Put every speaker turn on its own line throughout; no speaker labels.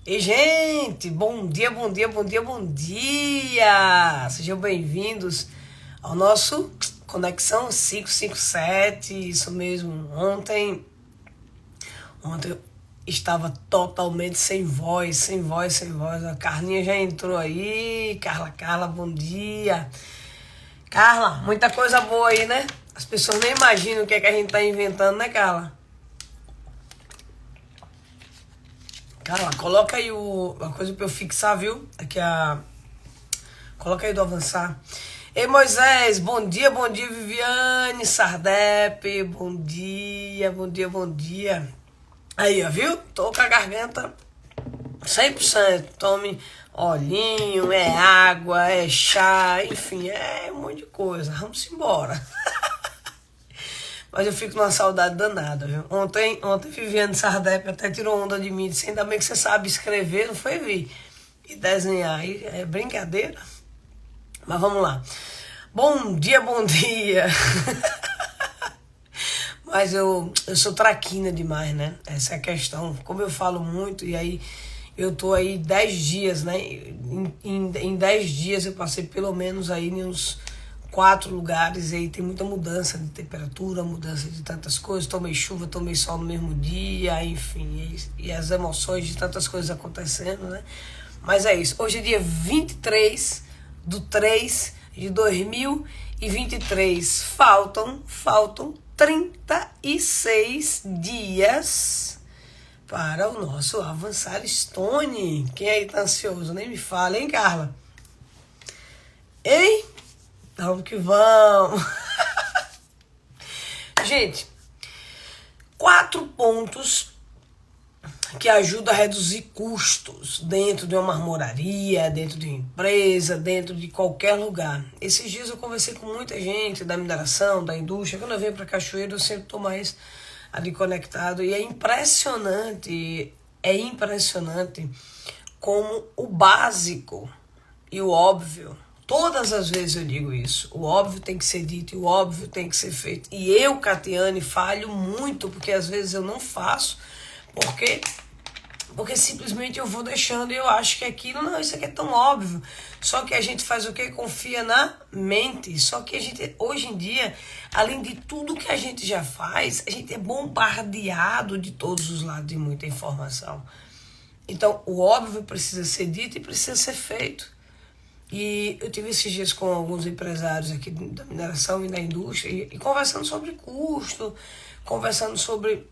Ei, gente, bom dia, bom dia, bom dia, bom dia! Sejam bem-vindos ao nosso Conexão 557, isso mesmo. Ontem eu estava totalmente sem voz, sem voz, sem voz. A Carlinha já entrou aí. Carla, bom dia. Carla, muita coisa boa aí, né? As pessoas nem imaginam o que é que a gente tá inventando, né, Carla? Carla, coloca aí uma coisa pra eu fixar, viu? Coloca aí do avançar. Ei, Moisés, bom dia, Viviane, Sardep, bom dia, bom dia, bom dia. Aí, ó, viu? Tô com a garganta 100%. Tome olhinho, é água, é chá, enfim, é um monte de coisa. Vamos embora. Mas eu fico numa saudade danada, viu? Ontem Viviane Sardep até tirou onda de mim. Disse, ainda bem que você sabe escrever, não foi, Vi? E desenhar. Aí é brincadeira. Mas vamos lá. Bom dia, bom dia. Mas eu sou traquina demais, né? Essa é a questão. Como eu falo muito, e aí eu tô aí 10 dias, né? Em 10 dias eu passei pelo menos aí uns 4 lugares, e aí tem muita mudança de temperatura, mudança de tantas coisas. Tomei chuva, tomei sol no mesmo dia, enfim. E as emoções de tantas coisas acontecendo, né? Mas é isso. Hoje é dia 23/3/2023. Faltam 36 dias para o nosso Avançar Stone. Quem aí tá ansioso? Nem me fala, hein, Carla? Hein? Vamos que vamos. Gente, 4 pontos que ajudam a reduzir custos dentro de uma marmoraria, dentro de uma empresa, dentro de qualquer lugar. Esses dias eu conversei com muita gente da mineração, da indústria. Quando eu venho para Cachoeiro, eu sempre estou mais ali conectado. E é impressionante como o básico e o óbvio, todas as vezes eu digo isso, o óbvio tem que ser dito e o óbvio tem que ser feito. E eu, Catiane, falho muito, porque às vezes eu não faço, porque simplesmente eu vou deixando e eu acho que aquilo, não, isso aqui é tão óbvio. Só que a gente faz o quê? Confia na mente. Só que a gente, hoje em dia, além de tudo que a gente já faz, a gente é bombardeado de todos os lados de muita informação. Então, o óbvio precisa ser dito e precisa ser feito. E eu tive esses dias com alguns empresários aqui da mineração e da indústria e conversando sobre custo, conversando sobre...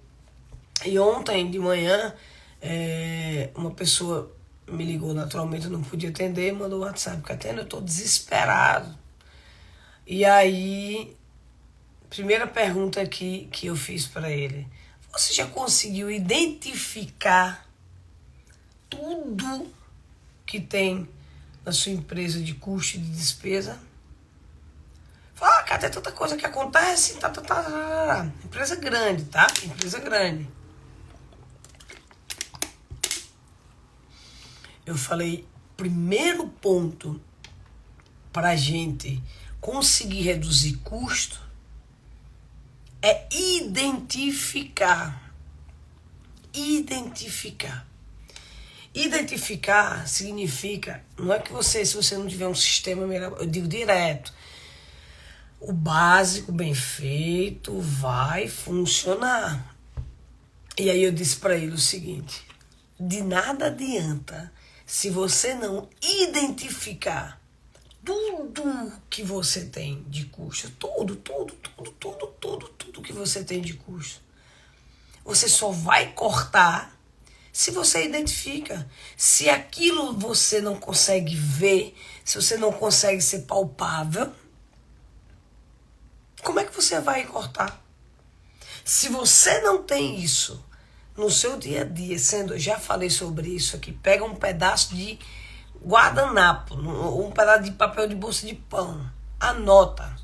E ontem de manhã, uma pessoa me ligou naturalmente, eu não podia atender, mandou o WhatsApp, Catena, eu estou desesperado. E aí, primeira pergunta que eu fiz para ele, você já conseguiu identificar tudo que tem na sua empresa de custo e de despesa? Fala, cara, tem tanta coisa que acontece, Empresa grande, tá? Empresa grande. Eu falei, primeiro ponto para a gente conseguir reduzir custo é identificar. Identificar significa, não é que você, se você não tiver um sistema melhor, eu digo direto, o básico bem feito vai funcionar. E aí eu disse para ele o seguinte, de nada adianta se você não identificar tudo que você tem de custo, tudo que você tem de custo. Você só vai cortar se você identifica. Se aquilo você não consegue ver, se você não consegue ser palpável, como é que você vai cortar? Se você não tem isso no seu dia a dia, eu já falei sobre isso aqui, pega um pedaço de guardanapo, um pedaço de papel de bolsa de pão, anota.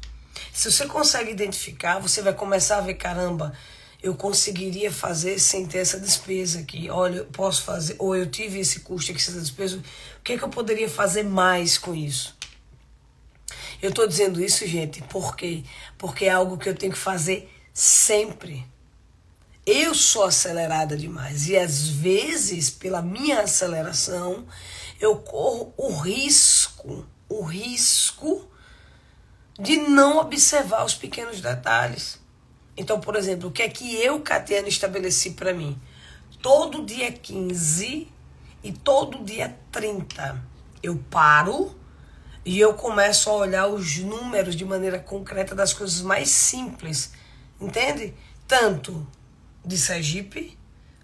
Se você consegue identificar, você vai começar a ver, caramba, eu conseguiria fazer sem ter essa despesa aqui. Olha, eu posso fazer, ou eu tive esse custo aqui, essa despesa, o que é que eu poderia fazer mais com isso? Eu estou dizendo isso, gente, por quê? Porque é algo que eu tenho que fazer sempre. Eu sou acelerada demais e às vezes, pela minha aceleração, eu corro o risco de não observar os pequenos detalhes. Então, por exemplo, o que é que eu, Catiana, estabeleci para mim? Todo dia 15 e todo dia 30 eu paro e eu começo a olhar os números de maneira concreta das coisas mais simples, entende? Tanto de Sergipe,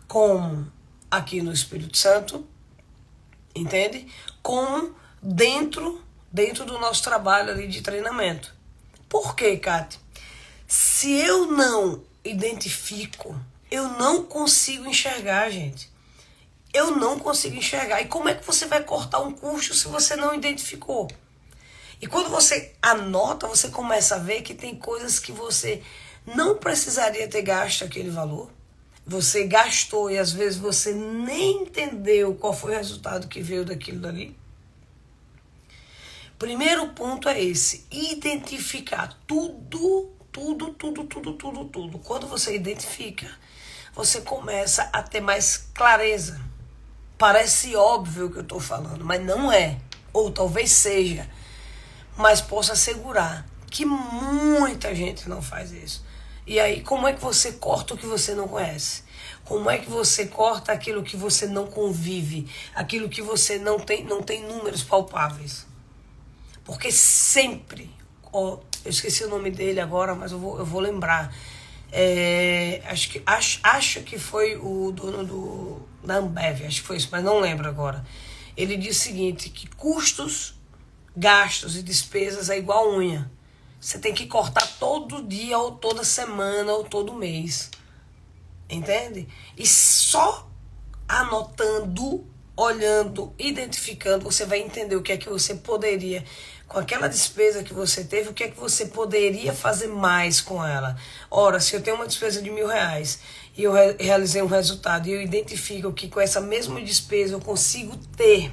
como aqui no Espírito Santo, entende? Como dentro do nosso trabalho ali de treinamento. Por quê, Cátia? Se eu não identifico, eu não consigo enxergar, gente. Eu não consigo enxergar. E como é que você vai cortar um custo se você não identificou? E quando você anota, você começa a ver que tem coisas que você não precisaria ter gasto aquele valor. Você gastou e às vezes você nem entendeu qual foi o resultado que veio daquilo dali. Primeiro ponto é esse, identificar tudo. Quando você identifica, você começa a ter mais clareza. Parece óbvio o que eu estou falando, mas não é. Ou talvez seja. Mas posso assegurar que muita gente não faz isso. E aí, como é que você corta o que você não conhece? Como é que você corta aquilo que você não convive? Aquilo que você não tem números palpáveis? Porque sempre, eu esqueci o nome dele agora, mas eu vou lembrar. Acho que foi o dono da Ambev, acho que foi isso, mas não lembro agora. Ele disse o seguinte, que custos, gastos e despesas é igual unha. Você tem que cortar todo dia, ou toda semana, ou todo mês. Entende? E só anotando, olhando, identificando, você vai entender o que é que você poderia, com aquela despesa que você teve, o que é que você poderia fazer mais com ela. Ora, se eu tenho uma despesa de R$1.000 e eu realizei um resultado e eu identifico que com essa mesma despesa eu consigo ter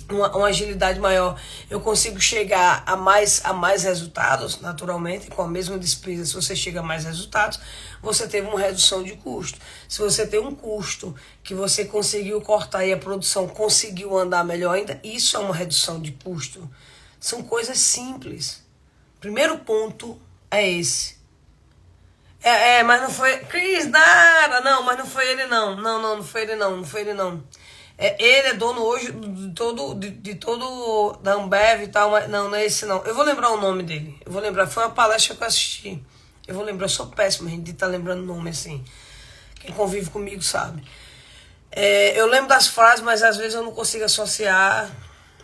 uma agilidade maior, eu consigo chegar a mais resultados, naturalmente, com a mesma despesa, se você chega a mais resultados, você teve uma redução de custo. Se você tem um custo que você conseguiu cortar e a produção conseguiu andar melhor ainda, isso é uma redução de custo. São coisas simples. Primeiro ponto é esse. Mas não foi... Cris, nada! Não, mas não foi ele não. Não foi ele não. Ele é dono hoje de todo da Ambev e tal, mas não é esse não. Eu vou lembrar o nome dele. Foi uma palestra que eu assisti. Eu vou lembrar, eu sou péssimo, gente, de estar lembrando nome assim. Quem convive comigo sabe. Eu lembro das frases, mas às vezes eu não consigo associar,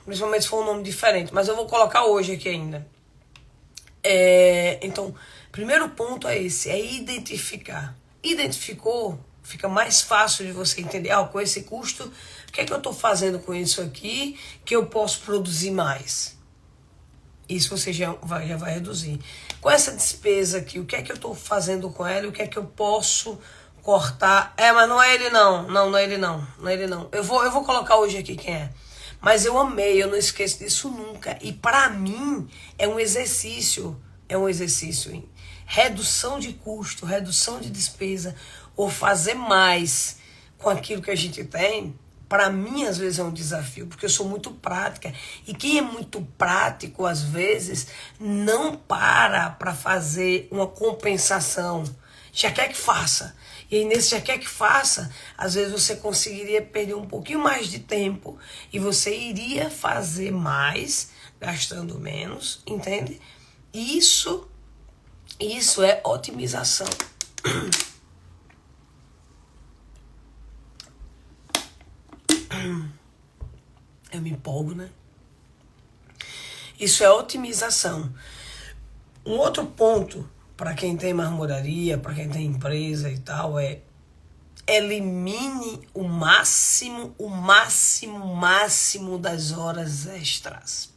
principalmente se for um nome diferente. Mas eu vou colocar hoje aqui ainda. Então, primeiro ponto é esse, é identificar. Identificou, fica mais fácil de você entender, com esse custo, o que é que eu estou fazendo com isso aqui que eu posso produzir mais? Isso você já vai reduzir. Com essa despesa aqui, o que é que eu estou fazendo com ela? O que é que eu posso cortar? Mas não é ele não. Não é ele não. Eu vou colocar hoje aqui quem é. Mas eu amei, eu não esqueço disso nunca. E para mim é um exercício. Hein? Redução de custo, redução de despesa, ou fazer mais com aquilo que a gente tem. Para mim, às vezes, é um desafio, porque eu sou muito prática. E quem é muito prático, às vezes, não para fazer uma compensação. Já quer que faça. E aí, nesse já quer que faça, às vezes você conseguiria perder um pouquinho mais de tempo e você iria fazer mais, gastando menos, entende? Isso é otimização. Eu me empolgo, né? Isso é otimização. Um outro ponto, para quem tem marmoraria, para quem tem empresa e tal, elimine o máximo das horas extras.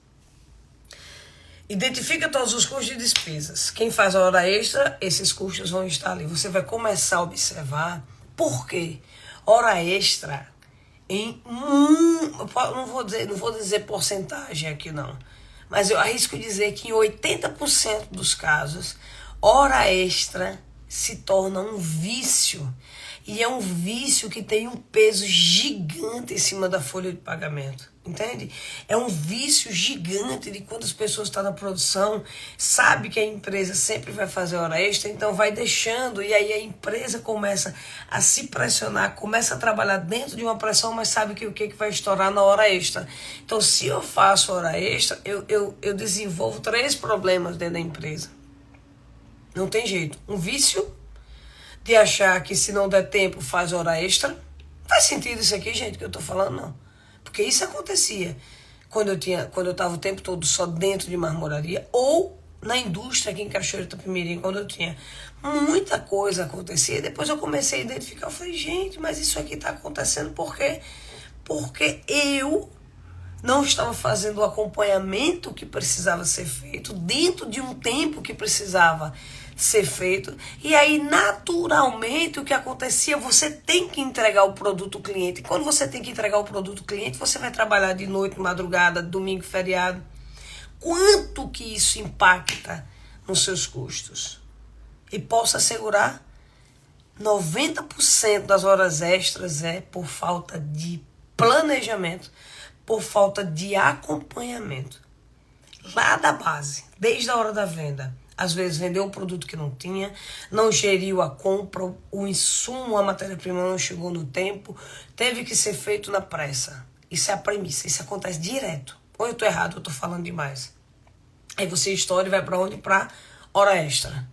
Identifica todos os custos e despesas. Quem faz a hora extra, esses custos vão estar ali. Você vai começar a observar por quê. Hora extra, não vou dizer porcentagem aqui não, mas eu arrisco dizer que em 80% dos casos, hora extra se torna um vício. E é um vício que tem um peso gigante em cima da folha de pagamento, entende? É um vício gigante de quando as pessoas estão na produção, sabe que a empresa sempre vai fazer hora extra, então vai deixando, e aí a empresa começa a se pressionar, começa a trabalhar dentro de uma pressão, mas sabe que o que vai estourar na hora extra. Então, se eu faço hora extra, eu desenvolvo 3 problemas dentro da empresa. Não tem jeito. Um vício de achar que se não der tempo faz hora extra. Faz sentido isso aqui, gente, que eu tô falando? Não. Porque isso acontecia quando eu tava o tempo todo só dentro de marmoraria ou na indústria aqui em Cachoeiro do Itapemirim, quando eu tinha muita coisa acontecia. Depois eu comecei a identificar, eu falei, gente, mas isso aqui tá acontecendo por quê? Porque eu não estava fazendo o acompanhamento que precisava ser feito dentro de um tempo que precisava ser feito. E aí, naturalmente, o que acontecia, você tem que entregar o produto ao cliente. E quando você tem que entregar o produto ao cliente, você vai trabalhar de noite, madrugada, domingo, feriado. Quanto que isso impacta nos seus custos? E posso assegurar, 90% das horas extras é por falta de planejamento, por falta de acompanhamento. Lá da base, desde a hora da venda. Às vezes vendeu um produto que não tinha, não geriu a compra, o insumo, a matéria-prima não chegou no tempo, teve que ser feito na pressa. Isso é a premissa, isso acontece direto. Ou eu estou errado, eu estou falando demais. Aí você estoura e vai para onde? Para hora extra.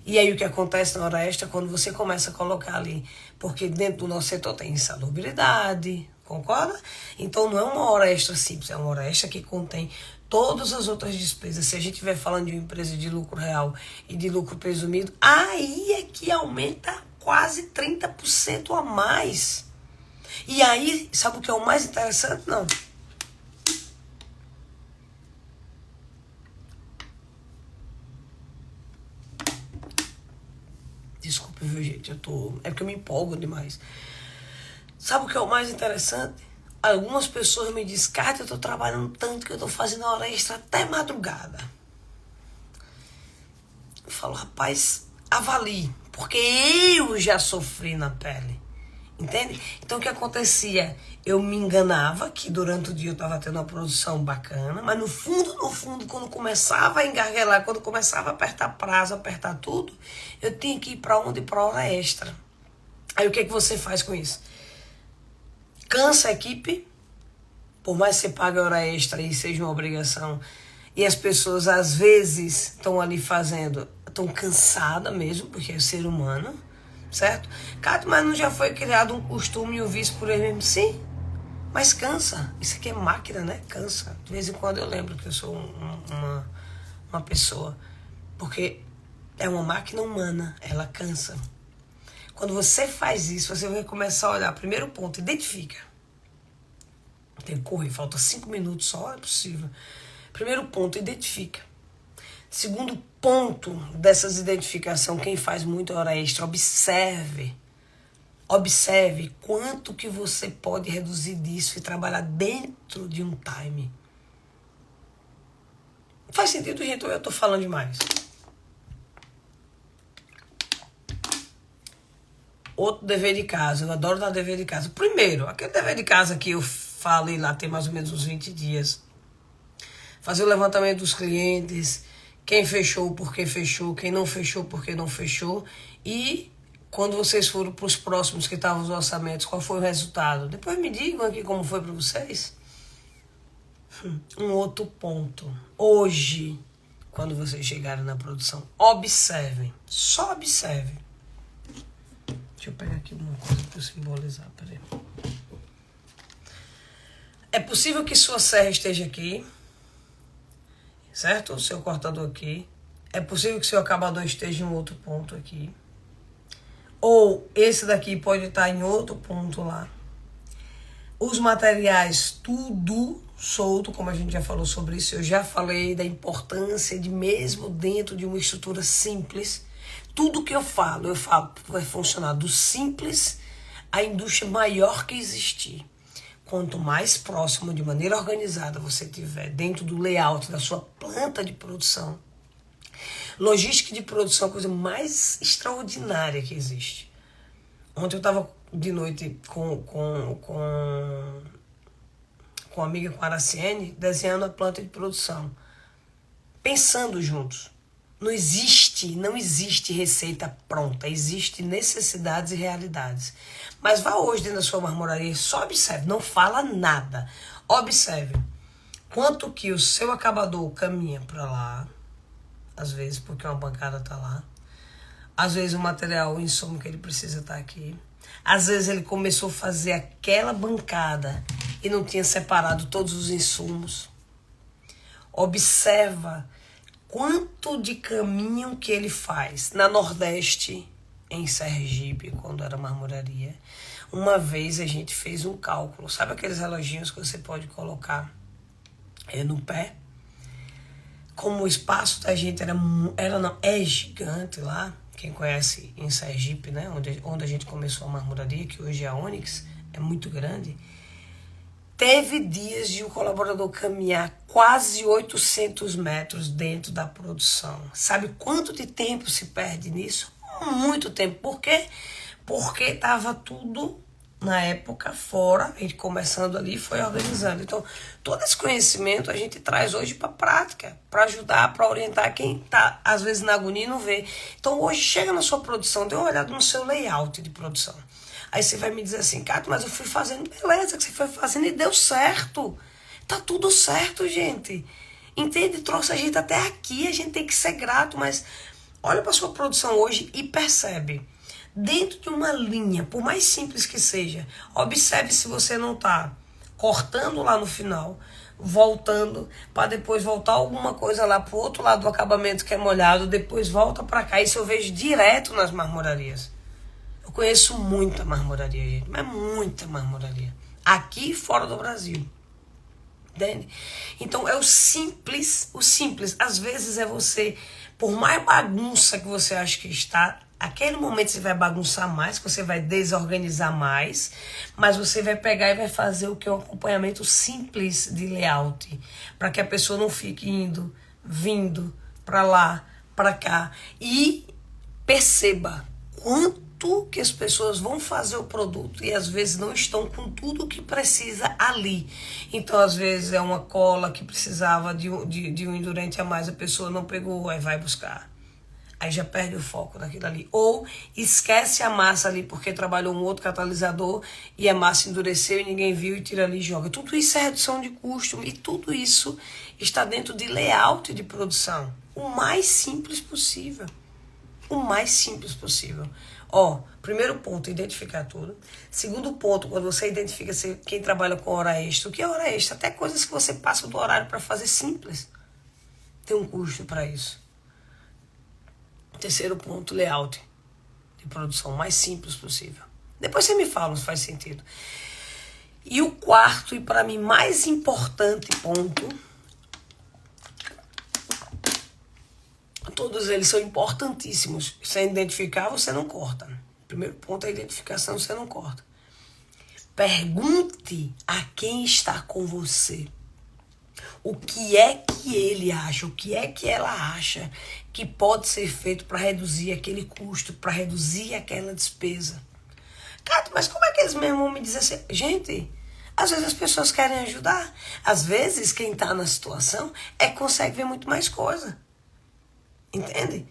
E aí o que acontece na hora extra é quando você começa a colocar ali, porque dentro do nosso setor tem insalubridade, concorda? Então não é uma hora extra simples, é uma hora extra que contém todas as outras despesas. Se a gente estiver falando de uma empresa de lucro real e de lucro presumido, aí é que aumenta quase 30% a mais. E aí, sabe o que é o mais interessante? Não. Desculpe, viu, gente? É porque eu me empolgo demais. Sabe o que é o mais interessante? Algumas pessoas me dizem, Kátia, eu tô trabalhando tanto que eu tô fazendo hora extra até madrugada. Eu falo, rapaz, avalie, porque eu já sofri na pele. Entende? Então o que acontecia? Eu me enganava que durante o dia eu estava tendo uma produção bacana, mas no fundo, quando começava a engarguelar, quando começava a apertar prazo, apertar tudo, eu tinha que ir para onde? Para hora extra. Aí o que você faz com isso? Cansa a equipe, por mais que você pague hora extra e seja uma obrigação, e as pessoas às vezes estão ali fazendo, estão cansadas mesmo, porque é ser humano, certo? Cátia, mas não já foi criado um costume e um vício por ele mesmo? Sim, mas cansa. Isso aqui é máquina, né? Cansa. De vez em quando eu lembro que eu sou uma pessoa, porque é uma máquina humana, ela cansa. Quando você faz isso, você vai começar a olhar. Primeiro ponto, identifica. Tem que correr, falta 5 minutos só, é possível. Primeiro ponto, identifica. Segundo ponto dessas identificações, quem faz muito hora extra, observe. Observe quanto que você pode reduzir disso e trabalhar dentro de um time. Faz sentido, gente, ou eu tô falando demais? Outro dever de casa, eu adoro dar dever de casa. Primeiro, aquele dever de casa que eu falei lá tem mais ou menos uns 20 dias. Fazer o levantamento dos clientes, quem fechou, por que fechou, quem não fechou, por que não fechou. E quando vocês foram para os próximos que estavam os orçamentos, qual foi o resultado? Depois me digam aqui como foi para vocês. Um outro ponto. Hoje, quando vocês chegarem na produção, observem. Só observem. Deixa eu pegar aqui uma coisa para simbolizar, peraí. É possível que sua serra esteja aqui, certo? O seu cortador aqui. É possível que seu acabador esteja em outro ponto aqui. Ou esse daqui pode estar em outro ponto lá. Os materiais, tudo solto, como a gente já falou sobre isso. Eu já falei da importância de mesmo dentro de uma estrutura simples. Tudo que eu falo vai funcionar do simples à indústria maior que existir. Quanto mais próximo, de maneira organizada, você tiver dentro do layout da sua planta de produção, Logística de produção é a coisa mais extraordinária que existe. Ontem eu estava de noite com uma amiga, com a Araciene, desenhando a planta de produção. Pensando juntos. Não existe receita pronta. Existe necessidades e realidades. Mas vá hoje dentro da sua marmoraria e só observe. Não fala nada. Observe. Quanto que o seu acabador caminha para lá. Às vezes porque uma bancada está lá. Às vezes o material, o insumo que ele precisa estar aqui. Às vezes ele começou a fazer aquela bancada e não tinha separado todos os insumos. Observa quanto de caminho que ele faz. Na Nordeste, em Sergipe, quando era marmoraria, uma vez a gente fez um cálculo. Sabe aqueles reloginhos que você pode colocar no pé? Como o espaço da gente é gigante lá. Quem conhece em Sergipe, né, onde a gente começou a marmoraria, que hoje é a Onyx, é muito grande. Teve dias de um colaborador caminhar quase 800 metros dentro da produção. Sabe quanto de tempo se perde nisso? Muito tempo. Por quê? Porque estava tudo, na época, fora. A gente começando ali foi organizando. Então, todo esse conhecimento a gente traz hoje para a prática, para ajudar, para orientar quem está, às vezes, na agonia e não vê. Então, hoje, chega na sua produção, dê uma olhada no seu layout de produção. Aí você vai me dizer assim, Cátia, mas eu fui fazendo, beleza, que você foi fazendo e deu certo. Tá tudo certo, gente. Entende? Trouxe a gente até aqui, a gente tem que ser grato, mas olha para sua produção hoje e percebe. Dentro de uma linha, por mais simples que seja, observe se você não tá cortando lá no final, voltando, para depois voltar alguma coisa lá pro outro lado do acabamento que é molhado, depois volta para cá. Isso eu vejo direto nas marmorarias. Eu conheço muita marmoraria, gente, mas muita marmoraria. Aqui e fora do Brasil. Entende? Então é o simples. Às vezes é você, por mais bagunça que você acha que está, aquele momento você vai bagunçar mais, você vai desorganizar mais, mas você vai pegar e vai fazer o que é um acompanhamento simples de layout, para que a pessoa não fique indo, vindo para lá, para cá. E perceba quanto que as pessoas vão fazer o produto e às vezes não estão com tudo o que precisa ali. Então, às vezes é uma cola que precisava de um endurante a mais, a pessoa não pegou, aí vai buscar. Aí já perde o foco daquilo ali. Ou esquece a massa ali porque trabalhou um outro catalisador e a massa endureceu e ninguém viu e tira ali e joga. Tudo isso é redução de custo e tudo isso está dentro de layout de produção. O mais simples possível. O mais simples possível. Primeiro ponto, identificar tudo. Segundo ponto, quando você identifica quem trabalha com hora extra. O que é hora extra? Até coisas que você passa do horário para fazer simples. Tem um custo para isso. Terceiro ponto, layout de produção, mais simples possível. Depois você me fala se faz sentido. E o quarto, e para mim mais importante ponto, todos eles são importantíssimos. Sem identificar, você não corta. O primeiro ponto é a identificação, você não corta. Pergunte a quem está com você. O que é que ele acha, o que é que ela acha que pode ser feito para reduzir aquele custo, para reduzir aquela despesa. Cátia, mas como é que eles mesmos vão me dizer assim? Gente, às vezes as pessoas querem ajudar. Às vezes quem está na situação consegue ver muito mais coisa. Entende?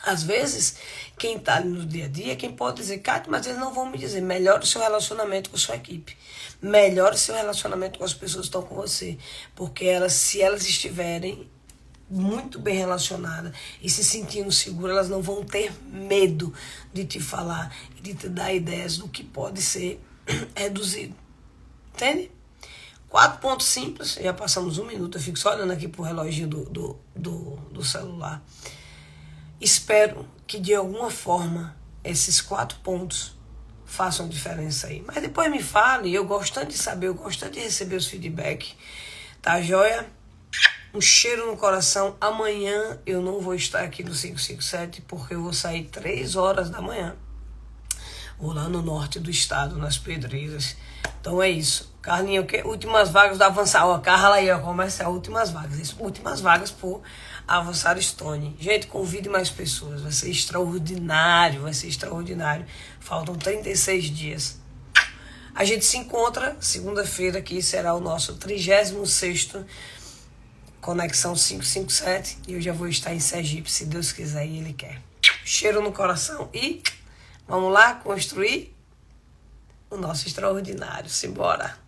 Às vezes, quem está no dia a dia, quem pode dizer, Cátia, mas eles não vão me dizer, melhore o seu relacionamento com a sua equipe. Melhore o seu relacionamento com as pessoas que estão com você. Porque se elas estiverem muito bem relacionadas e se sentindo seguras, elas não vão ter medo de te falar e de te dar ideias do que pode ser reduzido. Entende? 4 pontos simples, já passamos 1 minuto, eu fico só olhando aqui pro reloginho do celular. Espero que de alguma forma esses 4 pontos façam diferença aí. Mas depois me fale, eu gosto tanto de saber, eu gosto tanto de receber os feedback. Tá joia? Um cheiro no coração. Amanhã eu não vou estar aqui no 557 porque eu vou sair 3 horas da manhã. ou lá no norte do estado, nas Pedreiras. Então é isso. Carlinha, o quê? Últimas vagas do Avançar. Ó, Carla aí, ó, começa últimas vagas. Isso, últimas vagas por Avançar Stone. Gente, convide mais pessoas. Vai ser extraordinário, vai ser extraordinário. Faltam 36 dias. A gente se encontra segunda-feira, que será o nosso 36º Conexão 557. E eu já vou estar em Sergipe, se Deus quiser e Ele quer. Cheiro no coração e vamos lá construir o nosso extraordinário. Simbora!